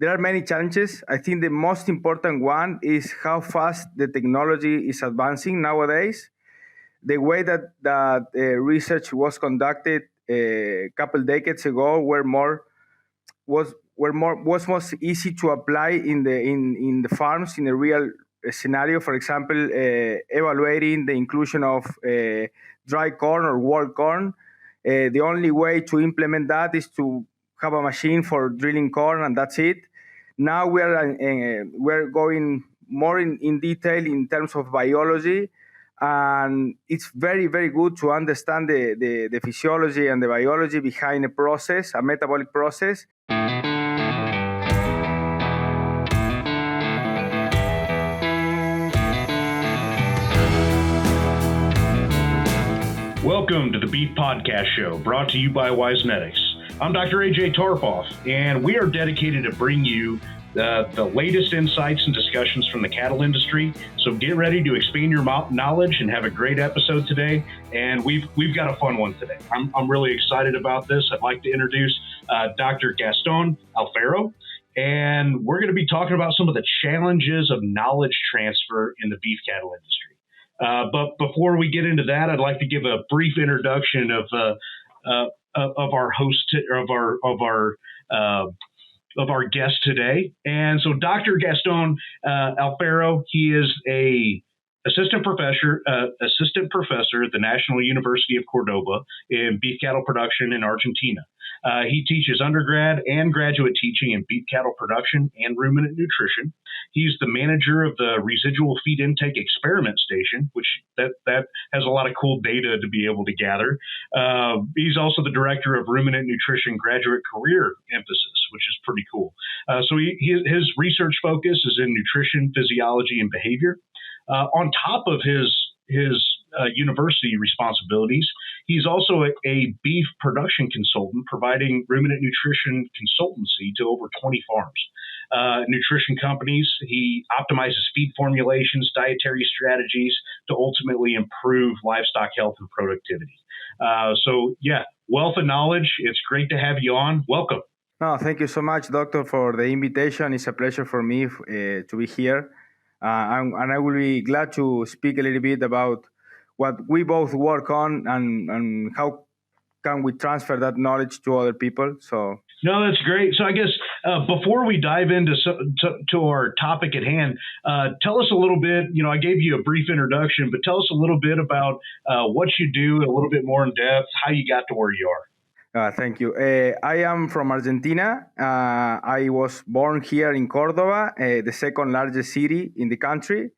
there are many challenges. I think the most important one is how fast the technology is advancing nowadays. The way that research was conducted a couple decades ago was most easy to apply in the farms in a real scenario. For example, evaluating the inclusion of dry corn or whole corn. The only way to implement that is to have a machine for drilling corn, and that's it. Now we're going more in detail in terms of biology, and it's very, very good to understand the physiology and the biology behind a metabolic process. Welcome to the Beef Podcast Show, brought to you by Wisenetics. I'm Dr. AJ Torpoff, and we are dedicated to bring you the latest insights and discussions from the cattle industry. So get ready to expand your knowledge and have a great episode today. And we've got a fun one today. I'm really excited about this. I'd like to introduce Dr. Gastón Alfaro, and we're going to be talking about some of the challenges of knowledge transfer in the beef cattle industry. But before we get into that, I'd like to give a brief introduction of our host, of our guest today. And so Dr. Gastón Alfaro, he is a assistant professor at the National University of Córdoba in beef cattle production in Argentina. He teaches undergrad and graduate teaching in beef cattle production and ruminant nutrition. He's the manager of the Residual Feed Intake Experiment Station, which that has a lot of cool data to be able to gather. He's also the director of Ruminant Nutrition Graduate Career Emphasis, which is pretty cool. So his research focus is in nutrition, physiology, and behavior. On top of his university responsibilities, he's also a beef production consultant, providing ruminant nutrition consultancy to over 20 farms. Nutrition companies. He optimizes feed formulations, dietary strategies to ultimately improve livestock health and productivity. Wealth of knowledge. It's great to have you on. Welcome. No, thank you so much, Doctor, for the invitation. It's a pleasure for me to be here. And I will be glad to speak a little bit about what we both work on and how can we transfer that knowledge to other people. No, that's great. So I guess before we dive into to our topic at hand, tell us a little bit, I gave you a brief introduction, but tell us a little bit about what you do, a little bit more in depth, how you got to where you are. Thank you. I am from Argentina. I was born here in Córdoba, the second largest city in the country.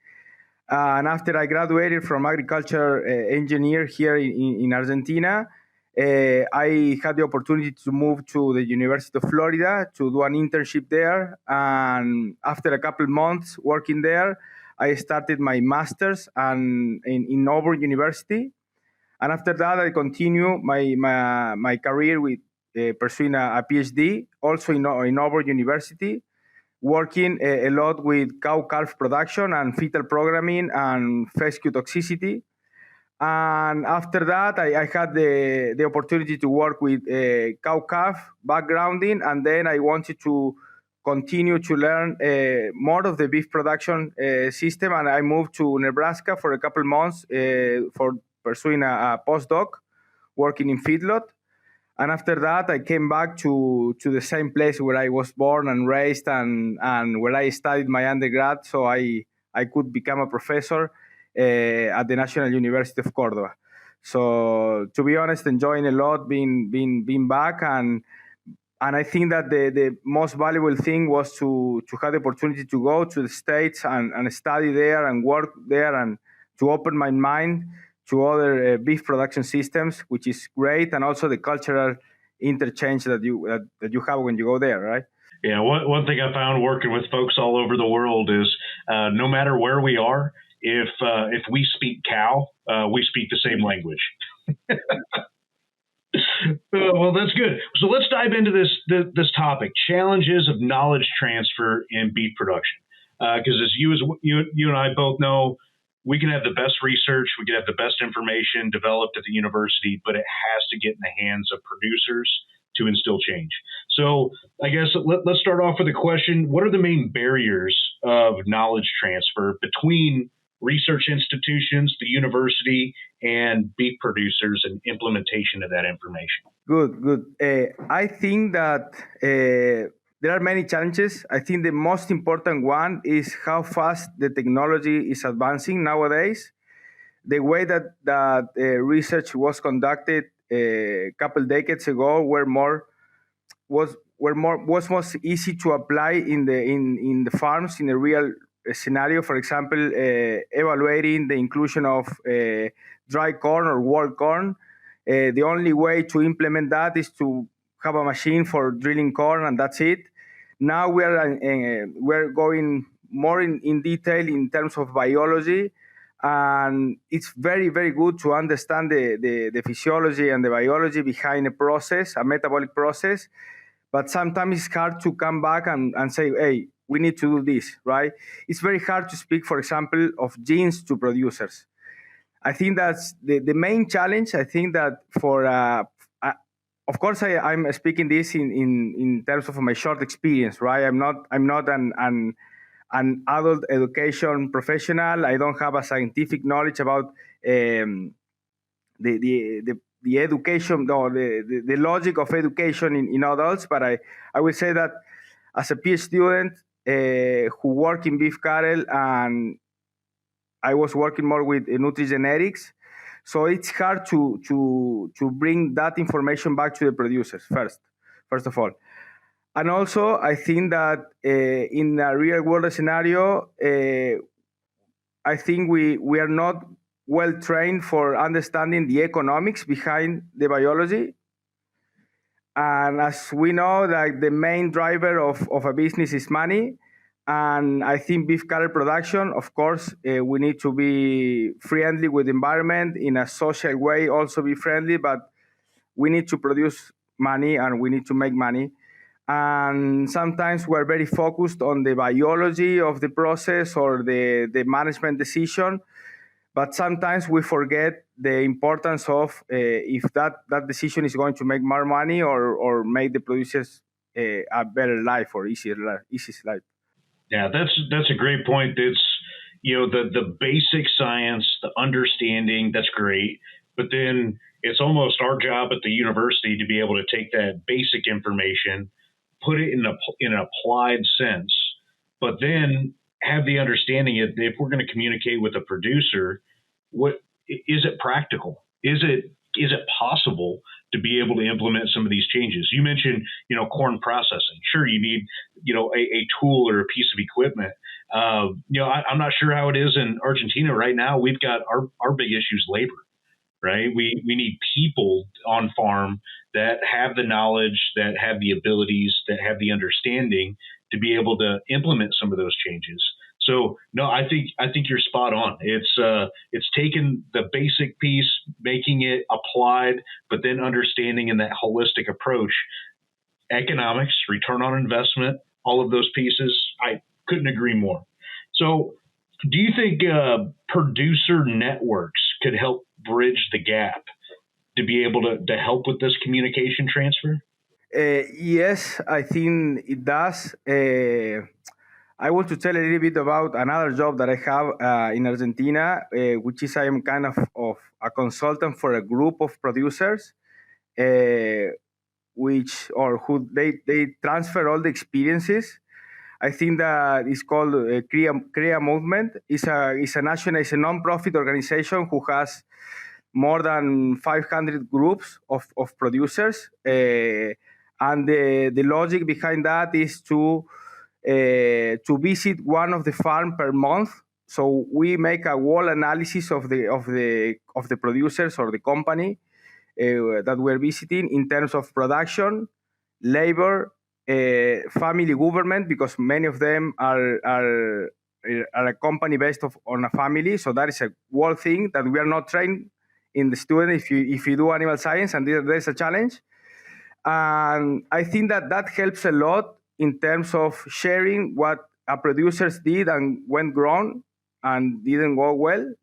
And after I graduated from agriculture engineer here in Argentina, I had the opportunity to move to the University of Florida to do an internship there. And after a couple months working there, I started my master's in Auburn University. And after that, I continue my career with pursuing a PhD, also in Auburn University, working a lot with cow-calf production and fetal programming and fescue toxicity. And after that, I had the opportunity to work with cow-calf backgrounding, and then I wanted to continue to learn more of the beef production system, and I moved to Nebraska for a couple months for pursuing a postdoc, working in feedlot. And after that, I came back to the same place where I was born and raised and where I studied my undergrad, so I could become a professor at the National University of Córdoba. So to be honest, enjoying a lot being back, and I think that the most valuable thing was to have the opportunity to go to the States and study there and work there and to open my mind to other beef production systems, which is great, and also the cultural interchange that you have when you go there, right? Yeah, one thing I found working with folks all over the world is no matter where we are, if we speak cow, we speak the same language. Well, that's good. So let's dive into this topic: challenges of knowledge transfer in beef production. Because as you and I both know, we can have the best research, we can have the best information developed at the university, but it has to get in the hands of producers to instill change. So I guess let's start off with a question. What are the main barriers of knowledge transfer between research institutions, the university, and beef producers and implementation of that information? Good, good. I think that there are many challenges. I think the most important one is how fast the technology is advancing nowadays. The way that research was conducted a couple decades ago was most easy to apply in the farms in a real scenario. For example, evaluating the inclusion of dry corn or whole corn. The only way to implement that is to have a machine for drilling corn, and that's it. Now we're going more in detail in terms of biology, and it's very, very good to understand the physiology and the biology behind a process, a metabolic process. But sometimes it's hard to come back and say, hey, we need to do this, right? It's very hard to speak, for example, of genes to producers. I think that's the main challenge. I think that of course, I'm speaking this in terms of my short experience, right? I'm not an adult education professional. I don't have a scientific knowledge about the education or the logic of education in adults. But I will say that as a PhD student who work in beef cattle, and I was working more with nutrigenetics, so it's hard to bring that information back to the producers first of all. And also, I think that in a real world scenario, I think we are not well trained for understanding the economics behind the biology. And as we know, that the main driver of a business is money. And I think beef cattle production, of course, we need to be friendly with the environment in a social way, also be friendly, but we need to produce money and we need to make money. And sometimes we're very focused on the biology of the process or the management decision, but sometimes we forget the importance of if that decision is going to make more money or make the producers a better life or easier life. Yeah, that's a great point. It's the basic science, the understanding, that's great, but then it's almost our job at the university to be able to take that basic information, put it in an applied sense, but then have the understanding if we're going to communicate with a producer, what is it practical? Is it possible to be able to implement some of these changes? You mentioned, corn processing. Sure, you need, a tool or a piece of equipment. I'm not sure how it is in Argentina right now. We've got our big issue is labor, right? We need people on farm that have the knowledge, that have the abilities, that have the understanding to be able to implement some of those changes. So no, I think you're spot on. It's taken the basic piece, making it applied, but then understanding in that holistic approach, economics, return on investment, all of those pieces. I couldn't agree more. So do you think producer networks could help bridge the gap to be able to help with this communication transfer? Yes, I think it does. I want to tell a little bit about another job that I have in Argentina, which is I am kind of a consultant for a group of producers, who they transfer all the experiences. I think that it's called Crea Movement. It's a non-profit organization who has more than 500 groups of producers, and the logic behind that is to visit one of the farm per month. So we make a whole analysis of the producers or the company that we're visiting in terms of production, labor, family government, because many of them are a company based on a family. So that is a whole thing that we are not trained in the student if you do animal science, and there's a challenge. And I think that helps a lot in terms of sharing what our producers did and went wrong and didn't go well.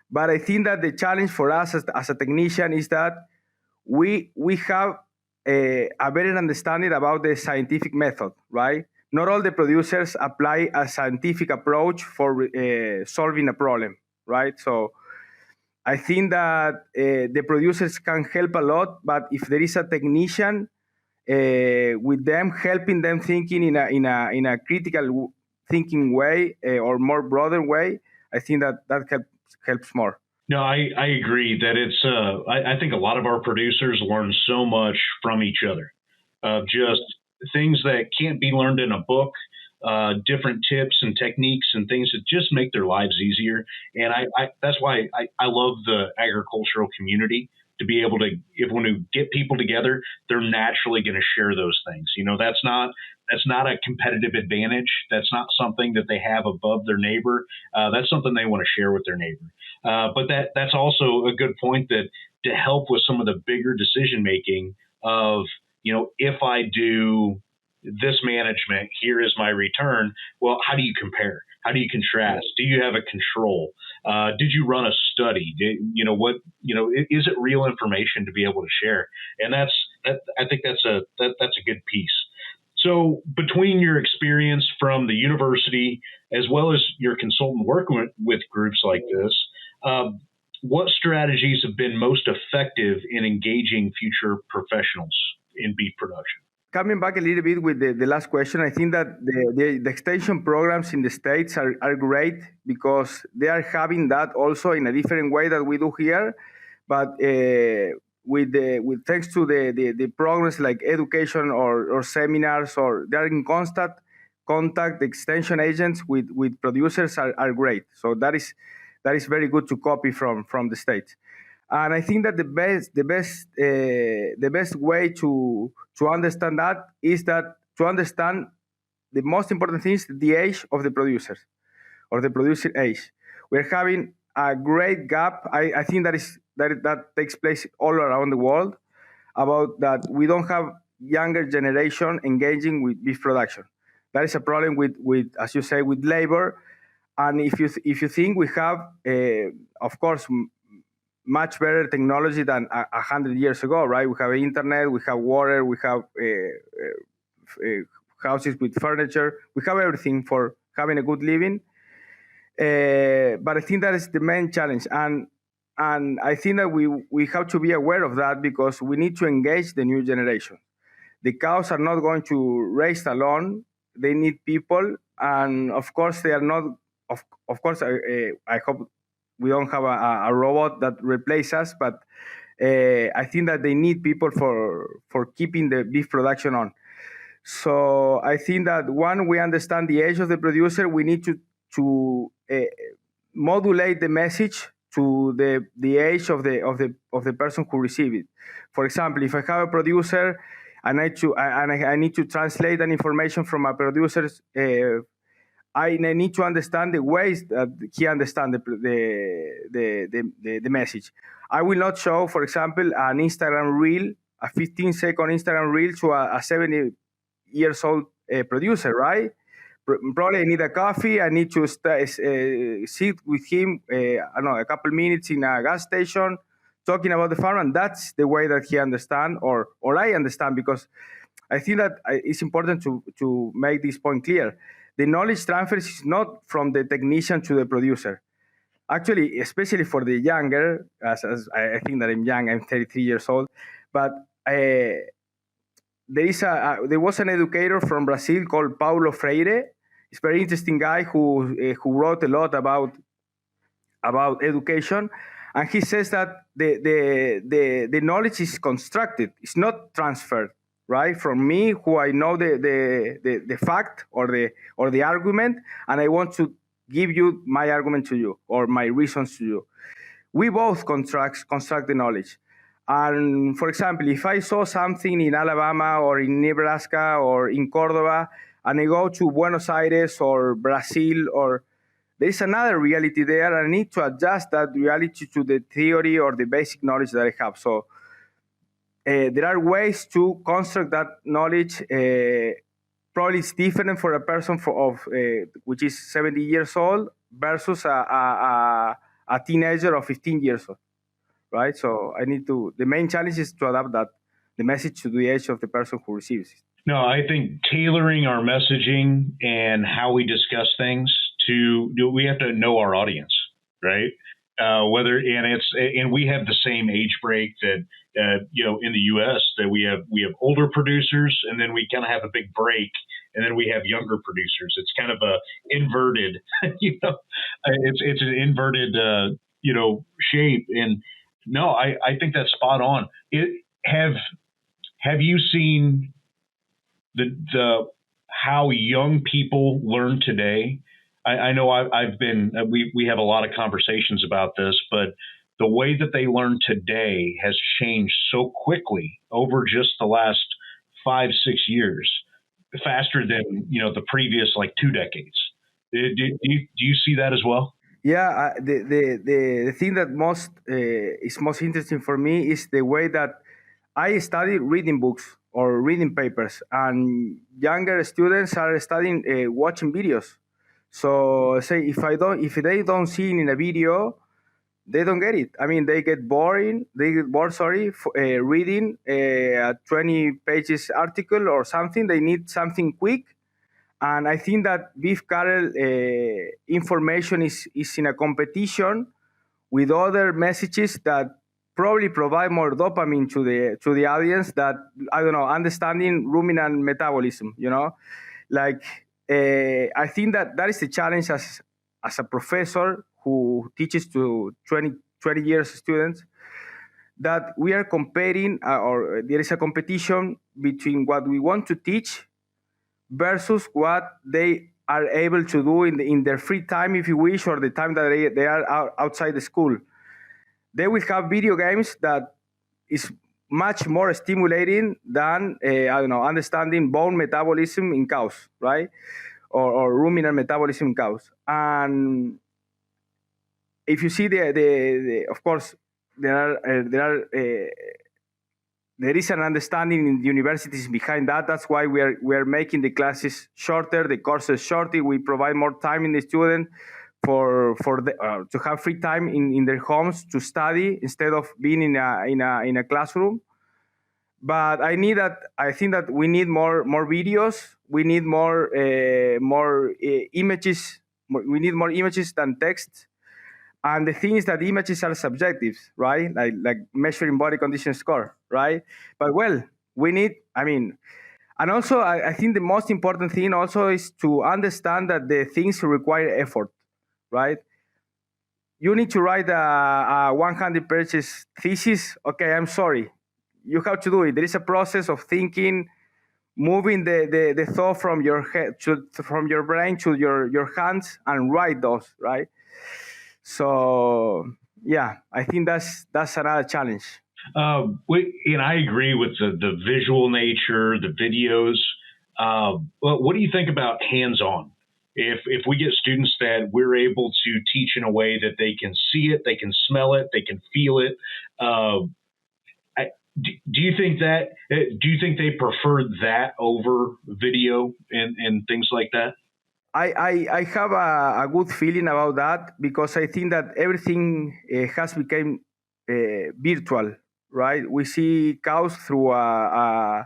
But I think that the challenge for us as a technician is that we have a better understanding about the scientific method, right? Not all the producers apply a scientific approach for solving a problem, right? So I think that the producers can help a lot, but if there is a technician with them, helping them thinking in a critical thinking way or more broader way, I think that helps more. No, I agree that it's. I think a lot of our producers learn so much from each other, just things that can't be learned in a book, different tips and techniques and things that just make their lives easier. And that's why I love the agricultural community to be able to, if when you get people together, they're naturally going to share those things. That's not a competitive advantage. That's not something that they have above their neighbor. That's something they want to share with their neighbor. But that's also a good point, that to help with some of the bigger decision making of, if I do this management, here is my return. Well, how do you compare? How do you contrast? Do you have a control? Did you run a study? Is it real information to be able to share? And I think that's a good piece. So between your experience from the university as well as your consultant work with groups like this, what strategies have been most effective in engaging future professionals in beef production? Coming back a little bit with the last question, I think that the extension programs in the States are great because they are having that also in a different way that we do here. But with thanks to the programs like education or seminars, or they are in constant contact, the extension agents with producers are great. So that is very good to copy from the States. And I think that the best way to understand that is that to understand the most important thing is the age of the producers or the producer age. We're having a great gap. I think that takes place all around the world, about that we don't have younger generation engaging with beef production. That is a problem with as you say, with labor. And if you think we have, of course, much better technology than 100 years ago, right? We have internet, we have water, we have houses with furniture, we have everything for having a good living. But I think that is the main challenge, and I think that we have to be aware of that, because we need to engage the new generation. The cows are not going to raise alone; they need people, and of course they are not. Of course, I hope we don't have a robot that replaces us, but I think that they need people for keeping the beef production on. So I think that when we understand the age of the producer, we need to modulate the message to the age of the person who receives it. For example, if I have a producer and I need to translate an information from a producer's, I need to understand the ways that he understands the message. I will not show, for example, an Instagram reel, a 15-second Instagram reel to a 70 years old producer, right? Probably I need a coffee. I need to sit with him, I don't know, a couple minutes in a gas station, talking about the farm, and that's the way that he understands, or I understand, because I think that it's important to make this point clear. The knowledge transfer is not from the technician to the producer. Actually, especially for the younger, as I think that I'm young, I'm 33 years old, but there was an educator from Brazil called Paulo Freire. He's a very interesting guy who wrote a lot about education, and he says that the knowledge is constructed; it's not transferred, right? From me, who I know the fact or the argument, and I want to give you my argument to you or my reasons to you. We both construct the knowledge. And for example, if I saw something in Alabama or in Nebraska or in Córdoba, and I go to Buenos Aires or Brazil, or there's another reality there, and I need to adjust that reality to the theory or the basic knowledge that I have. So there are ways to construct that knowledge. Probably it's different for a person which is 70 years old versus a teenager of 15 years old, right? So the main challenge is to adapt the message to the age of the person who receives it. No, I think tailoring our messaging and how we discuss things we have to know our audience, right? And we have the same age break that in the U.S. that we have older producers, and then we kind of have a big break, and then we have younger producers. It's kind of a inverted, it's an inverted shape. And no, I think that's spot on. Have you seen the how young people learn today? I know we have a lot of conversations about this, but the way that they learn today has changed so quickly over just the last 5-6 years, faster than the previous 2 decades. Do you see that as well? Yeah, the thing that is most interesting for me is the way that I studied reading books or reading papers, and younger students are studying watching videos. So say if they don't see it in a video, they don't get it. I mean, they get boring. They get bored. Sorry, reading a 20 pages article or something. They need something quick, and I think that beef cattle information is in a competition with other messages that probably provide more dopamine to the audience. That, I don't know, understanding ruminant metabolism. Like I think that is the challenge as a professor who teaches to 20 years students, that we are comparing or there is a competition between what we want to teach versus what they are able to do in their free time, if you wish, or the time that they are outside the school. They will have video games that is much more stimulating than I don't know, understanding bone metabolism in cows, right? Or ruminant metabolism in cows. And if you see the of course there is an understanding in the universities behind that. That's why we are making the classes shorter, the courses shorter. We provide more time in the student to have free time in their homes to study instead of being in a classroom. But I think that we need more videos. We need more images. We need more images than text. And the thing is that images are subjective, right? Like measuring body condition score, right? But well, we need. And also I think the most important thing also is to understand that the things require effort, right? You need to write a 100 pages thesis. Okay, I'm sorry. You have to do it. There is a process of thinking, moving the thought from your head from your brain to your hands, and write those, right? So yeah, I think that's another challenge. And I agree with the visual nature, the videos. What do you think about hands-on? If we get students that we're able to teach in a way that they can see it, they can smell it, they can feel it, do you think they prefer that over video and things like that? I have a good feeling about that, because I think that everything has become virtual, right? We see cows through a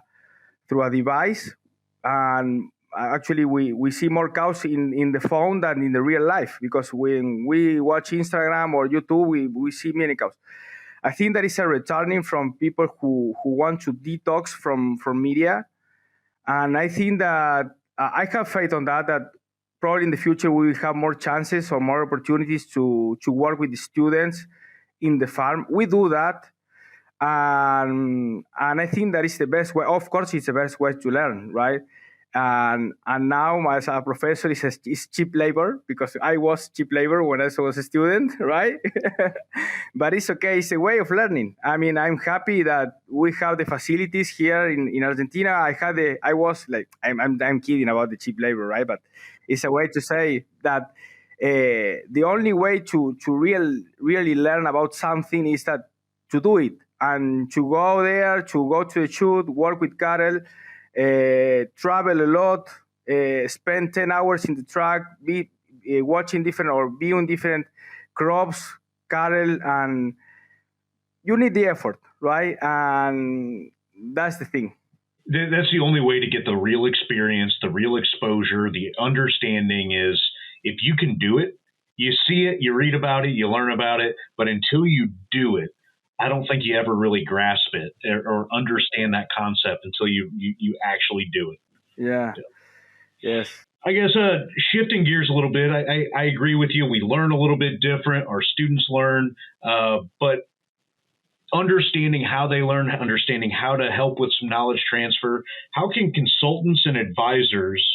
device, and actually we see more cows in the phone than in the real life, because when we watch Instagram or YouTube, we see many cows. I think that is a returning from people who want to detox from media, and I think that I have faith on that probably in the future we will have more chances or more opportunities to work with the students in the farm. We do that, and I think that is the best way. Of course, it's the best way to learn, right? And now as a professor, it's cheap labor, because I was cheap labor when I was a student, right? But it's okay. It's a way of learning. I'm happy that we have the facilities here in Argentina. I'm kidding about the cheap labor, right? But it's a way to say that the only way to really learn about something is that to do it, and to go there, to go to the chute, work with cattle, travel a lot, spend 10 hours in the truck, be watching different or viewing different crops, cattle, and you need the effort, right? And that's the thing. That's the only way to get the real experience, the real exposure, the understanding is if you can do it, you see it, you read about it, you learn about it, but until you do it, I don't think you ever really grasp it or understand that concept until you actually do it. Yeah. Yes. I guess shifting gears a little bit, I agree with you. We learn a little bit different. Our students learn, but understanding how they learn, understanding how to help with some knowledge transfer. How can consultants and advisors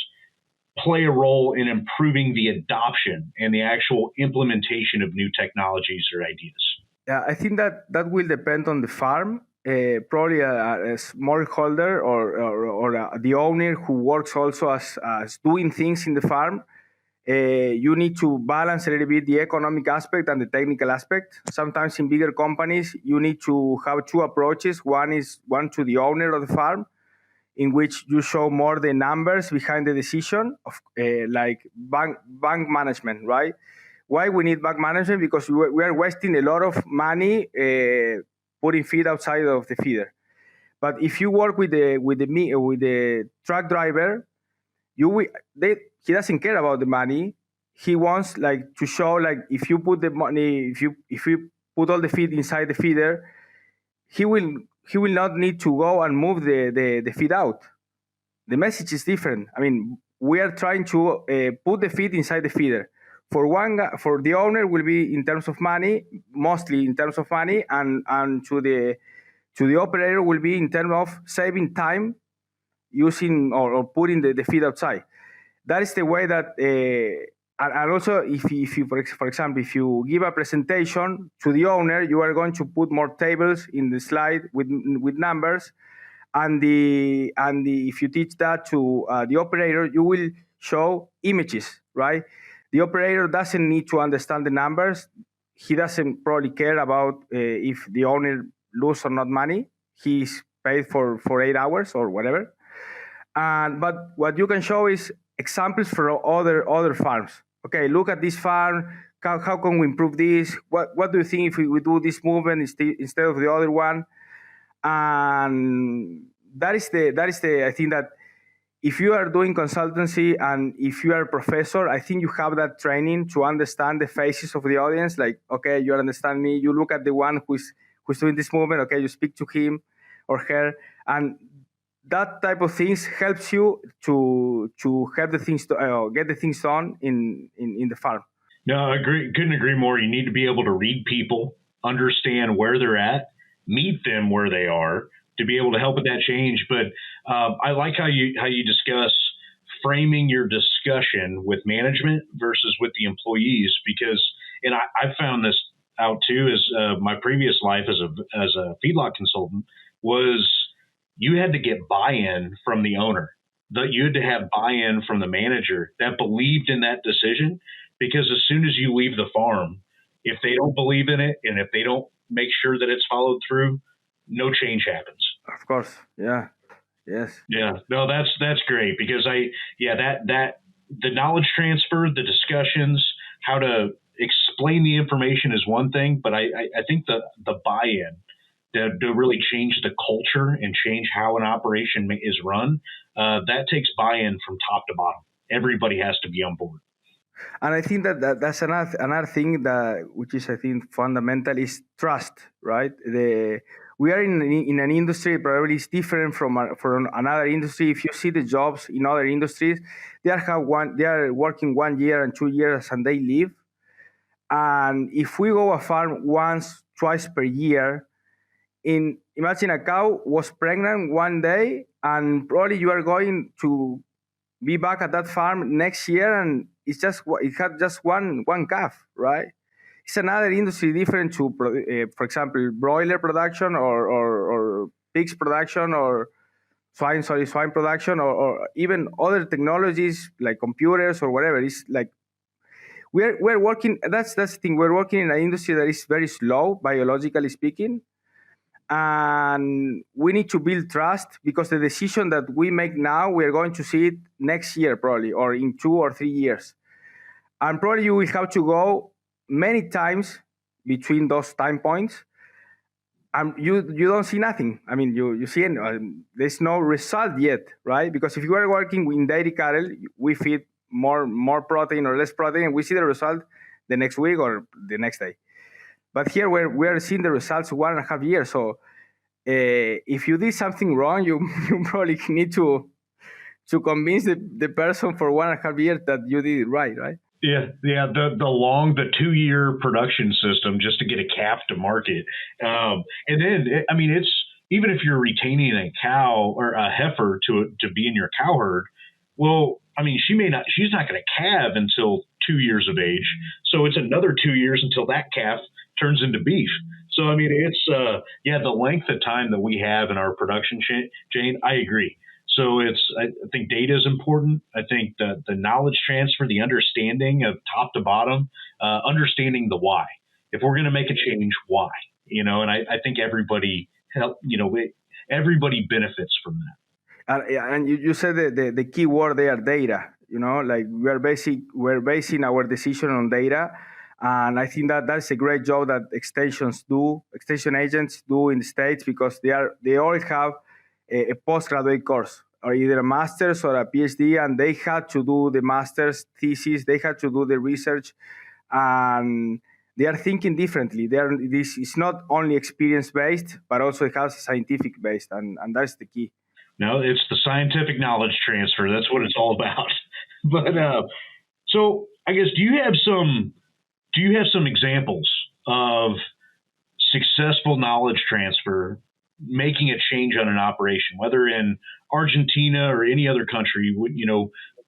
play a role in improving the adoption and the actual implementation of new technologies or ideas? Yeah, I think that will depend on the farm. Probably a smallholder or the owner who works also as doing things in the farm. You need to balance a little bit the economic aspect and the technical aspect. Sometimes in bigger companies, you need to have two approaches. One to the owner of the farm, in which you show more the numbers behind the decision of like bank management, right? Why we need bank management? Because we are wasting a lot of money putting feed outside of the feeder. But if you work with the truck driver, he doesn't care about the money. He wants like to show like if you put the money, if you put all the feed inside the feeder, he will not need to go and move the feed out. The message is different. I mean, we are trying to put the feed inside the feeder. For the owner will be in terms of money, mostly in terms of money, and to the operator will be in terms of saving time using or putting the feed outside. That is the way that, and also if you for example, if you give a presentation to the owner, you are going to put more tables in the slide with numbers, and if you teach that to the operator, you will show images, right? The operator doesn't need to understand the numbers. He doesn't probably care about if the owner lose or not money. He's paid for 8 hours or whatever. But what you can show is examples for other farms. Okay, look at this farm. How can we improve this? What do you think if we do this movement instead of the other one? And that is the I think that if you are doing consultancy and if you are a professor, I think you have that training to understand the faces of the audience. Like, okay, you understand me. You look at the one who's doing this movement. Okay, you speak to him or her, and that type of things helps you to have the things to get the things done in the farm. No, I agree. Couldn't agree more. You need to be able to read people, understand where they're at, meet them where they are, to be able to help with that change. But I like how you discuss framing your discussion with management versus with the employees, because, and I found this out too, as my previous life as a feedlot consultant was, you had to get buy-in from the owner. That you had to have buy-in from the manager that believed in that decision, because as soon as you leave the farm, if they don't believe in it and if they don't make sure that it's followed through, no change happens. Of course. Yeah. Yes. Yeah. No, that's great, because that the knowledge transfer, the discussions, how to explain the information is one thing, but I think the buy-in to really change the culture and change how an operation is run, that takes buy-in from top to bottom. Everybody has to be on board. And I think that's another thing that, which is I think fundamental, is trust, right? We are in an industry probably is different from another industry. If you see the jobs in other industries, they are working 1 year and 2 years and they leave. And if we go a farm once, twice per year, imagine a cow was pregnant one day, and probably you are going to be back at that farm next year, and it had just one calf, right? It's another industry different to, for example, broiler production or pigs production or swine production, or even other technologies like computers or whatever. It's like we're working. That's the thing. We're working in an industry that is very slow, biologically speaking. And we need to build trust, because the decision that we make now, we're going to see it next year probably, or in 2 or 3 years. And probably you will have to go many times between those time points. you don't see nothing. I mean, you see there's no result yet, right? Because if you are working in dairy cattle, we feed more protein or less protein, and we see the result the next week or the next day. But here we are seeing the results 1.5 years. So if you did something wrong, you you probably need to convince the person for 1.5 years that you did it right, right? Yeah. The 2-year production system just to get a calf to market, and then I mean it's even if you're retaining a cow or a heifer to be in your cow herd. Well, I mean she's not going to calve until 2 years of age, so it's another 2 years until that calf turns into beef. So I mean it's the length of time that we have in our production chain. I agree. So I think data is important. I think the knowledge transfer, the understanding of top to bottom, understanding the why. If we're going to make a change, why? And I think everybody benefits from that. And you said the key word there, data. Like we're basing our decision on data, and I think that's a great job that extension agents do in the States, because they all have a postgraduate course, or either a master's or a PhD, and they had to do the master's thesis, they had to do the research, and they are thinking differently. This is not only experience based, but also it has scientific based, and that's the key. No, it's the scientific knowledge transfer. That's what it's all about. But so I guess do you have some examples of successful knowledge transfer, making a change on an operation, whether in Argentina or any other country,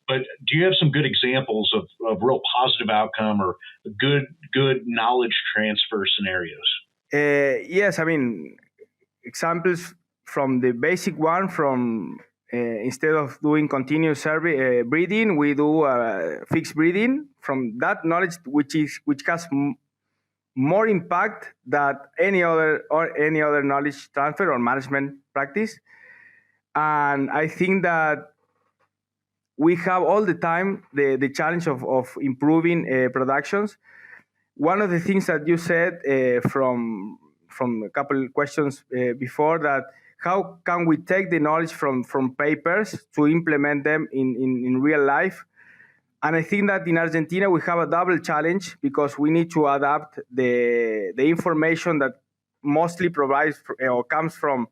but do you have some good examples of real positive outcome or good knowledge transfer scenarios? Yes, I mean, examples from the basic one, from instead of doing continuous breeding, we do fixed breeding. From that knowledge, which has more impact than any other knowledge transfer or management practice. And I think that we have all the time the challenge of improving productions. One of the things that you said from a couple of questions before, that how can we take the knowledge from papers to implement them in real life? And I think that in Argentina we have a double challenge, because we need to adapt the information that mostly provides or comes from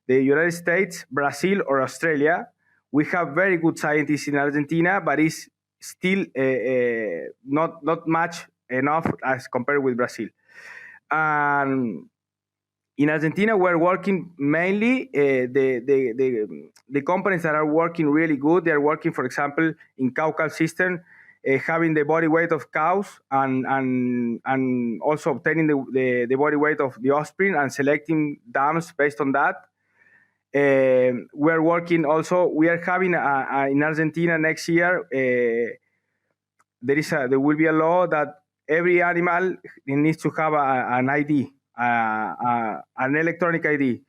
the United States, Brazil, or Australia. We have very good scientists in Argentina, but it's still not much enough as compared with Brazil. And in Argentina, we're working mainly the companies that are working really good. They are working, for example, in cow-calf system, having the body weight of cows and also obtaining the body weight of the offspring and selecting dams based on that. We're working also. We are having in Argentina next year. There will be a law that every animal needs to have an ID, an electronic ID.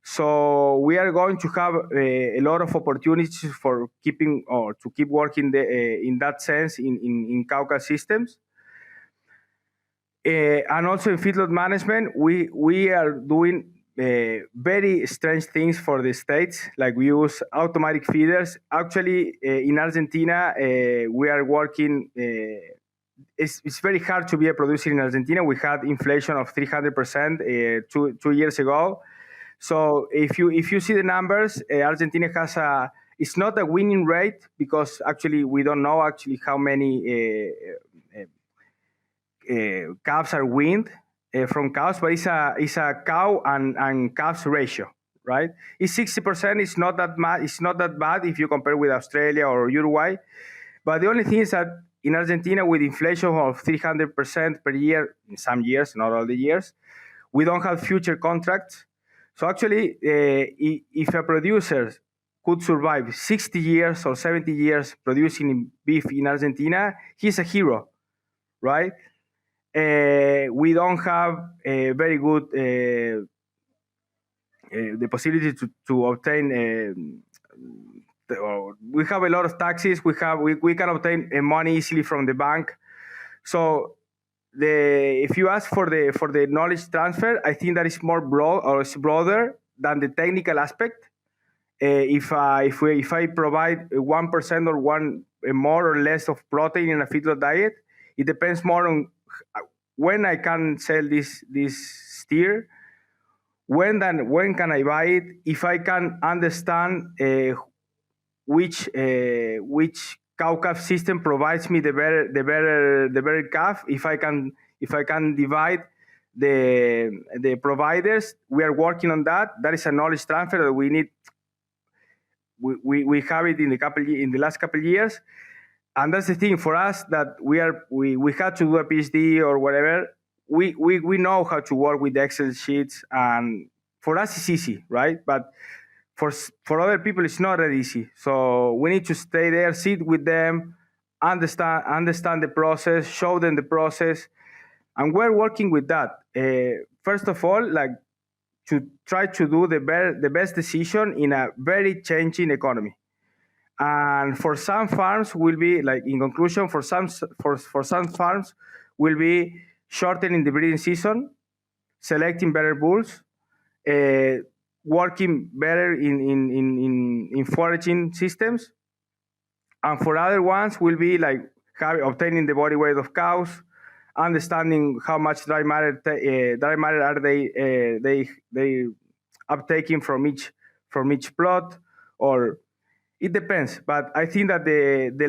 So we are going to have a lot of opportunities for keeping or to keep working in that sense in cow-calf systems. And also in feedlot management, we are doing very strange things for the states, like we use automatic feeders. Actually, in Argentina, we are working. It's very hard to be a producer in Argentina. We had inflation of 300% 2 years ago. So if you see the numbers, Argentina has it's not a winning rate, because actually we don't know actually how many calves are weaned from cows, but it's a cow and calves ratio, right? It's 60%. It's not that bad if you compare with Australia or Uruguay. But the only thing is that in Argentina, with inflation of 300% per year, in some years, not all the years, we don't have future contracts. So actually, if a producer could survive 60 years or 70 years producing beef in Argentina, he's a hero, right? We don't have a very good the possibility to obtain. We have a lot of taxes. We can obtain money easily from the bank. So if you ask for the knowledge transfer, I think that is more broad or is broader than the technical aspect. If I provide 1% or one more or less of protein in a fetal diet, it depends more on when I can sell this steer, when can I buy it, if I can understand which cow calf system provides me the better calf. If I can divide the providers, we are working on that. That is a knowledge transfer that we need. We have it in the last couple of years, and that's the thing for us, that we had to do a PhD or whatever. We know how to work with Excel sheets, and for us it's easy, right? But for other people it's not that easy. So we need to stay there, sit with them, understand the process, show them the process, and we're working with that. First of all, like, to try to do the best decision in a very changing economy. And for some farms will be, like, in conclusion, for some farms will be shortening the breeding season, selecting better bulls, uh, working better in foraging systems. And for other ones will be like obtaining the body weight of cows, understanding how much dry matter are they uptaking from each plot, or it depends. But I think that the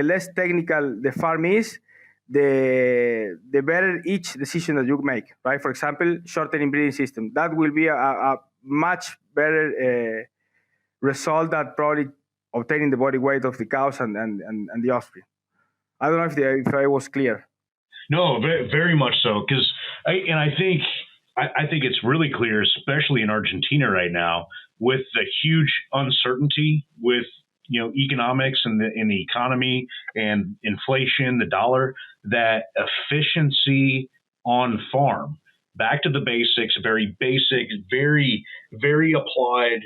less technical the farm is, the better each decision that you make. Right? For example, shortening breeding system, that will be a much better result than probably obtaining the body weight of the cows and the offspring. I don't know if I was clear. No, very, very much so. Because I think it's really clear, especially in Argentina right now, with the huge uncertainty with economics and the economy and inflation, the dollar, that efficiency on farm, back to the basics, very basic, very very applied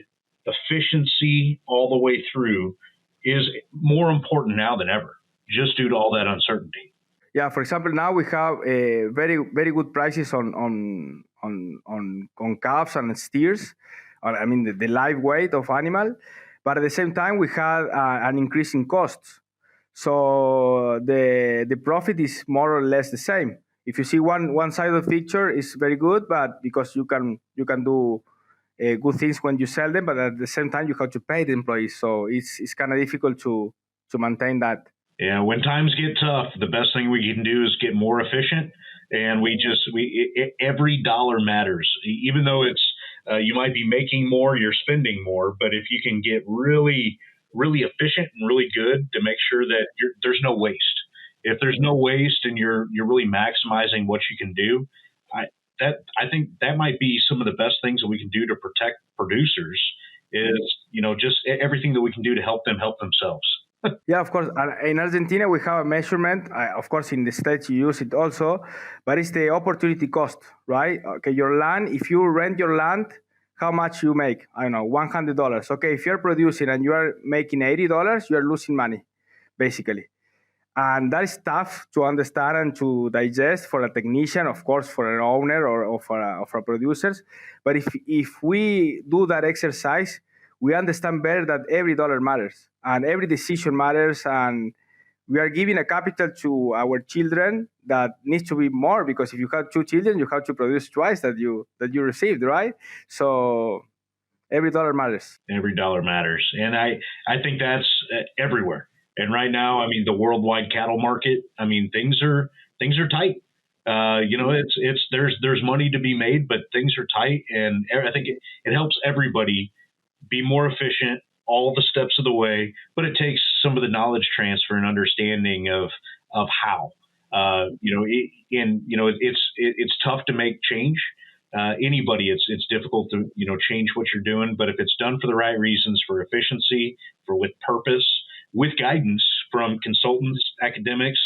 efficiency all the way through, is more important now than ever, just due to all that uncertainty. Yeah, for example, now we have very very good prices on calves and steers. I mean, the live weight of animal, but at the same time we had an increase in costs. So the profit is more or less the same. If you see one side of the picture is very good, but because you can do good things when you sell them, but at the same time you have to pay the employees. So it's kind of difficult to maintain that. Yeah, when times get tough, the best thing we can do is get more efficient, and every dollar matters. Even though it's you might be making more, you're spending more, but if you can get really, really efficient and really good to make sure that there's no waste. If there's no waste and you're really maximizing what you can do, I I think that might be some of the best things that we can do to protect producers. Is just everything that we can do to help them help themselves. Yeah, of course. In Argentina, we have a measurement. Of course, in the States, you use it also, but it's the opportunity cost, right? Okay, your land, if you rent your land, how much you make? I don't know, $100. Okay, if you're producing and you are making $80, you are losing money, basically. And that is tough to understand and to digest for a technician, of course, for an owner or for producers. But if we do that exercise, we understand better that every dollar matters and every decision matters, and we are giving a capital to our children that needs to be more, because if you have two children, you have to produce twice that you received, right? So every dollar matters. Every dollar matters, and I think that's everywhere. And right now, I mean, the worldwide cattle market, I mean, things are tight. It's there's money to be made, but things are tight, and I think it helps everybody be more efficient all the steps of the way. But it takes some of the knowledge transfer and understanding of how. It's tough to make change. Anybody, it's difficult to change what you're doing, but if it's done for the right reasons, for efficiency, for with purpose, with guidance from consultants, academics,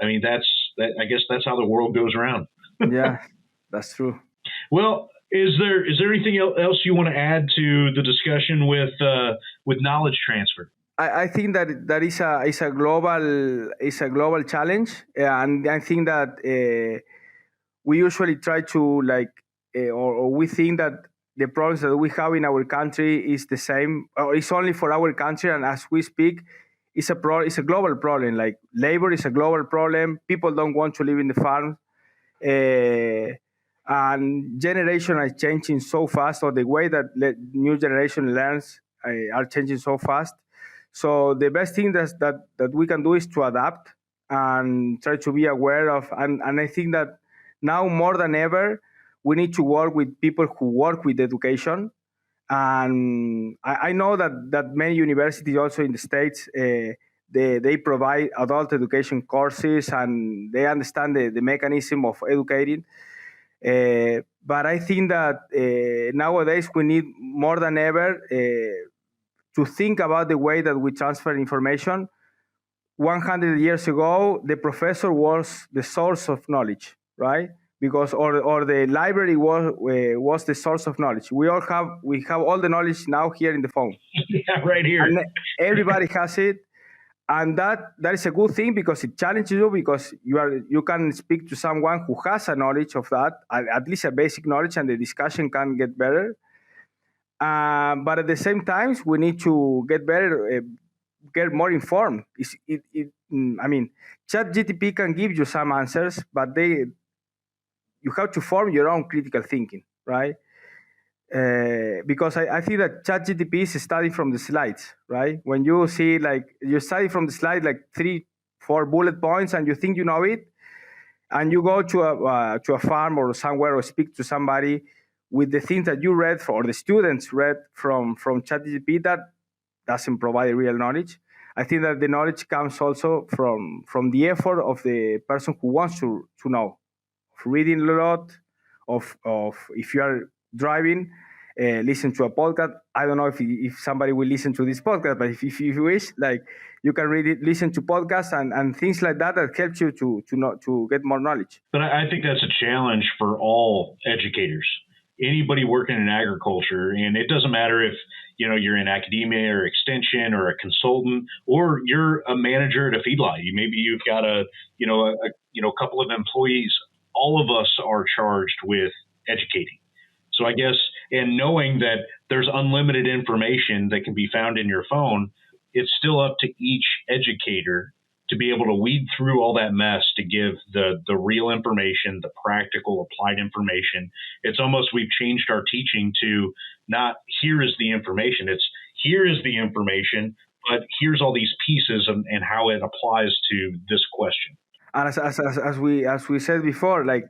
I mean, I guess that's how the world goes around. Yeah, that's true. Well, is there anything else you want to add to the discussion with knowledge transfer? I think that is a global challenge, and I think that we usually try to or we think that the problems that we have in our country is the same, or it's only for our country. And as we speak, it's a global problem. Like labor is a global problem. People don't want to live in the farm, and generation is changing so fast, or the way that new generation learns are changing so fast. So the best thing that we can do is to adapt and try to be aware of. And I think that now more than ever, we need to work with people who work with education. And I know that many universities also in the States, they provide adult education courses, and they understand the mechanism of educating. But I think that nowadays we need more than ever to think about the way that we transfer information. 100 years ago, the professor was the source of knowledge, right? Because or the library was the source of knowledge. We have all the knowledge now here in the phone. Yeah, right here. And everybody has it, and that is a good thing because it challenges you, because you can speak to someone who has a knowledge of that, at least a basic knowledge, and the discussion can get better. But at the same time, we need to get better, get more informed. I mean, ChatGPT can give you some answers, but you have to form your own critical thinking, right? Because I think that ChatGPT is studying from the slides, right? When you see, like, you study from the slide, like 3-4 bullet points, and you think you know it, and you go to a farm or somewhere, or speak to somebody with the things that you read or the students read from ChatGPT, that doesn't provide real knowledge. I think that the knowledge comes also from the effort of the person who wants to know, of reading a lot, of if you are driving, listen to a podcast. I don't know if somebody will listen to this podcast, but if you wish, like, you can read it, listen to podcasts and things like that helps you to get more knowledge. But I think that's a challenge for all educators, anybody working in agriculture, and it doesn't matter if you're in academia or extension or a consultant, or you're a manager at a feedlot. Maybe you've got a couple of employees. All of us are charged with educating. So I guess, and knowing that there's unlimited information that can be found in your phone, it's still up to each educator to be able to weed through all that mess to give the real information, the practical applied information. It's almost, we've changed our teaching to not here is the information, it's here is the information, but here's all these pieces and how it applies to this question. And as we said before, like,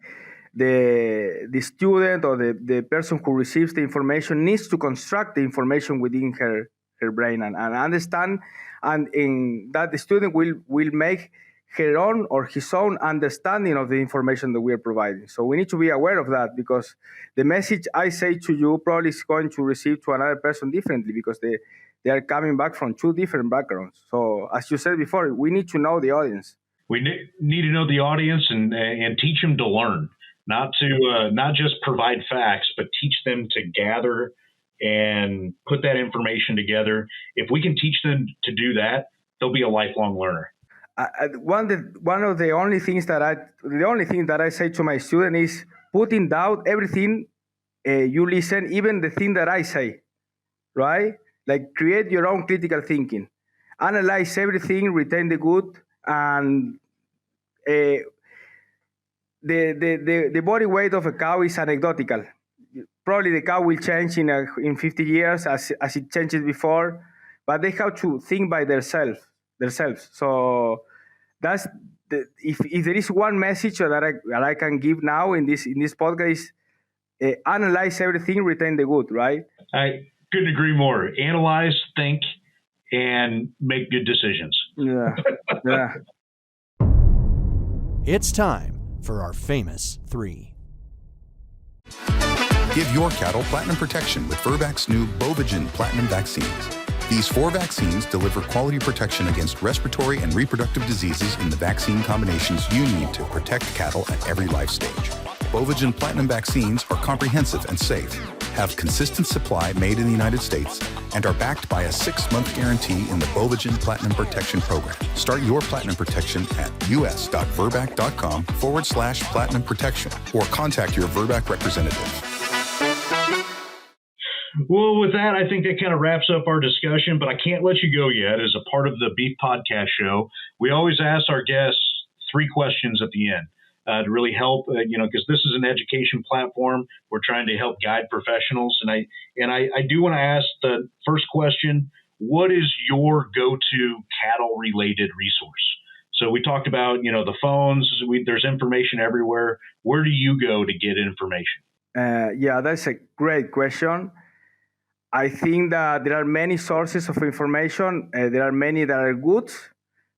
the student or the person who receives the information needs to construct the information within her brain and understand, and in that the student will make her own or his own understanding of the information that we are providing. So we need to be aware of that, because the message I say to you probably is going to receive to another person differently, because they are coming back from two different backgrounds. So as you said before, we need to know the audience. We need to know the audience and teach them to learn. Not just provide facts, but teach them to gather and put that information together. If we can teach them to do that, they'll be a lifelong learner. One of the only things that I say to my student is put in doubt everything you listen, even the thing that I say, right? Like, create your own critical thinking, analyze everything, retain the good, and the body weight of a cow is anecdotal. Probably the cow will change in 50 years as it changes before, but they have to think by themselves. So that's if there is one message that I can give now in this podcast is analyze everything, retain the good, right? I couldn't agree more. Analyze, think, and make good decisions. Yeah. It's time for our famous 3. Give your cattle platinum protection with Virvac's new Bovigen Platinum vaccines. These 4 vaccines deliver quality protection against respiratory and reproductive diseases in the vaccine combinations you need to protect cattle at every life stage. Bovigen Platinum vaccines are comprehensive and safe. have consistent supply made in the United States, and are backed by a 6-month guarantee in the Bovagen Platinum Protection Program. Start your platinum protection at us.virbac.com/platinum protection or contact your Virbac representative. Well, with that, I think that kind of wraps up our discussion, but I can't let you go yet. As a part of the Beef Podcast Show, we always ask our guests 3 questions at the end to really help, because this is an education platform. We're trying to help guide professionals. And I do want to ask the first question: what is your go-to cattle-related resource? So we talked about, the phones. There's information everywhere. Where do you go to get information? Yeah, that's a great question. I think that there are many sources of information. There are many that are good.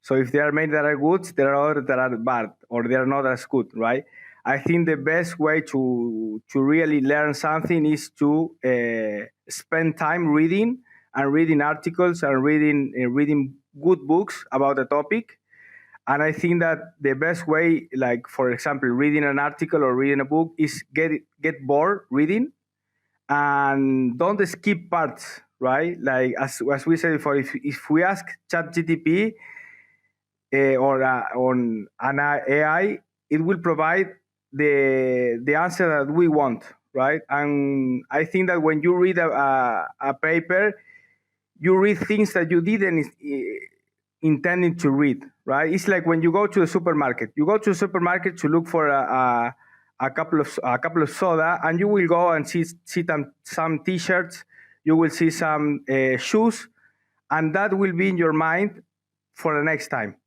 So if there are many that are good, there are others that are bad or they are not as good, right? I think the best way to really learn something is to spend time reading articles and reading good books about the topic. And I think that the best way, like for example, reading an article or reading a book, is get bored reading. And don't skip parts, right? Like as we said before, if we ask ChatGPT or on an AI, it will provide the answer that we want, right? And I think that when you read a paper, you read things that you didn't intended to read, right? It's like when you go to the supermarket. You go to the supermarket to look for a couple of soda, and you will go and see some T-shirts. You will see some shoes, and that will be in your mind for the next time.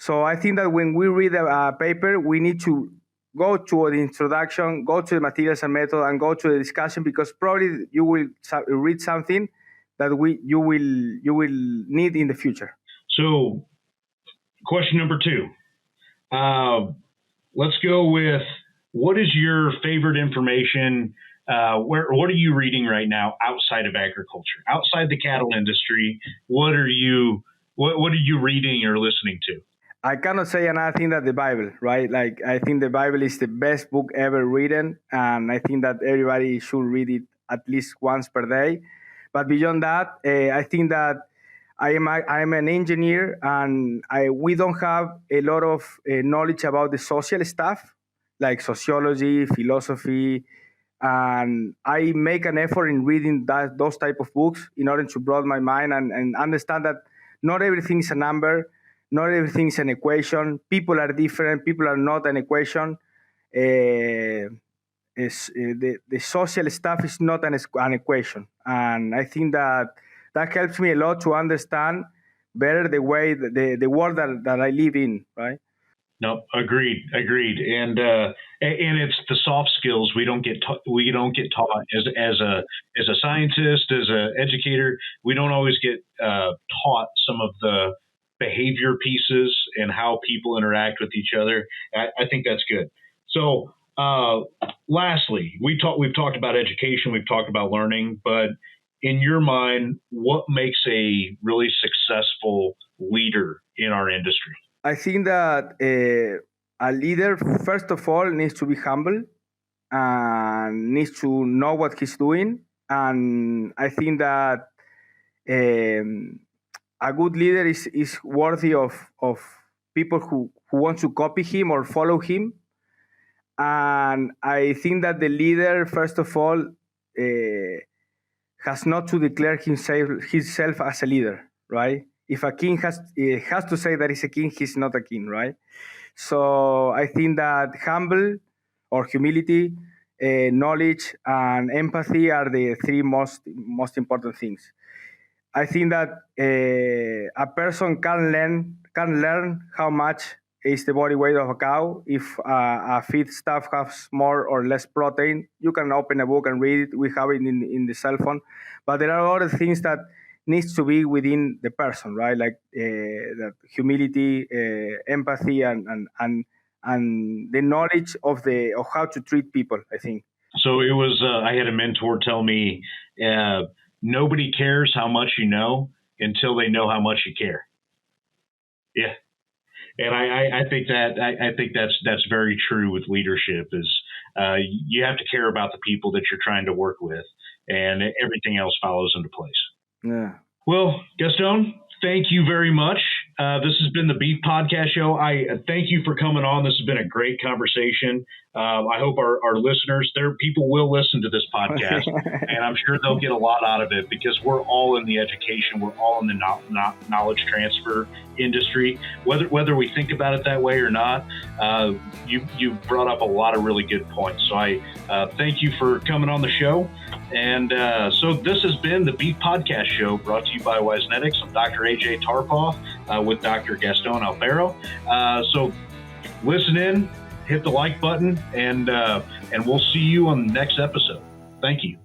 So I think that when we read a paper, we need to go to the introduction, go to the materials and method, and go to the discussion, because probably you will read something that you will need in the future. So, question number 2. Let's go with, what is your favorite information? What are you reading right now outside of agriculture, outside the cattle industry? What are you reading or listening to? I cannot say another thing than the Bible, right? Like, I think the Bible is the best book ever written, and I think that everybody should read it at least once per day. But beyond that, I think that I'm an engineer, and we don't have a lot of knowledge about the social stuff, like sociology, philosophy, and I make an effort in reading those type of books in order to broaden my mind and understand that not everything is a number, not everything is an equation. People are different. People are not an equation. The social stuff is not an equation, and I think that helps me a lot to understand better the way the world that I live in, right? No, agreed. And it's the soft skills we don't get taught as a scientist, as an educator. We don't always get taught some of the behavior pieces and how people interact with each other. I think that's good. So, lastly, we've talked about education, we've talked about learning, but in your mind, what makes a really successful leader in our industry? I think that a leader, first of all, needs to be humble and needs to know what he's doing. And I think that a good leader is worthy of people who want to copy him or follow him. And I think that the leader, first of all, has not to declare himself as a leader, right? If a king has to say that he's a king, he's not a king, right? So I think that humble or humility, knowledge, and empathy are the 3 most important things. I think that a person can learn how much is the body weight of a cow. If a feed stuff has more or less protein, you can open a book and read it. We have it in the cell phone. But there are other things that needs to be within the person, right? Like that humility, empathy, and the knowledge of how to treat people, I think. So it was, I had a mentor tell me, nobody cares how much you know until they know how much you care. Yeah. And I think that's very true with leadership. Is you have to care about the people that you're trying to work with, and everything else follows into place. Yeah. Well, Gastón, thank you very much. This has been the Beef Podcast Show. I thank you for coming on. This has been a great conversation. I hope our listeners, people will listen to this podcast, and I'm sure they'll get a lot out of it, because we're all in the education, we're all in the knowledge transfer industry, whether we think about it that way or not. You brought up a lot of really good points. So I thank you for coming on the show. And so this has been the Beef Podcast Show, brought to you by Wisenetics. I'm Dr. AJ Tarpoff with Dr. Gastón Alfaro. So listen in, hit the like button, and we'll see you on the next episode. Thank you.